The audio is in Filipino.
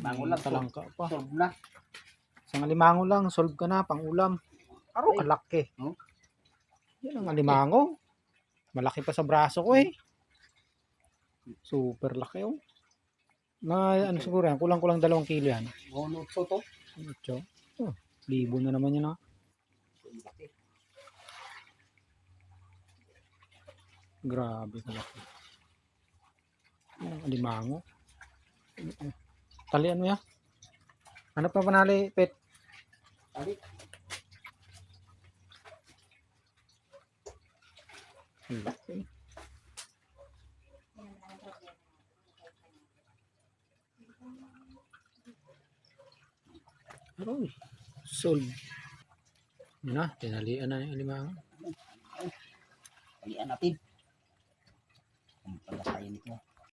Alimango lang. Talangka pa. Solve na. Isang alimango lang, solve ka na, pang ulam. Aro, kalaki. Oh. Yan ang alimango. Malaki pa sa braso ko eh. Super laki oh. Ano siguro yan, kulang-kulang 2 kilo yan. Bonutso to. Ocho. Oh, libo na naman yun ah. Grabe kalaki. Yan ang alimango. Talian mo ya. Hanap pa panali, pet. Tali. Ang laki. Aroy, solve. Yun na, tinalian na yung alimango. Talian natin. Ang palakayin ito.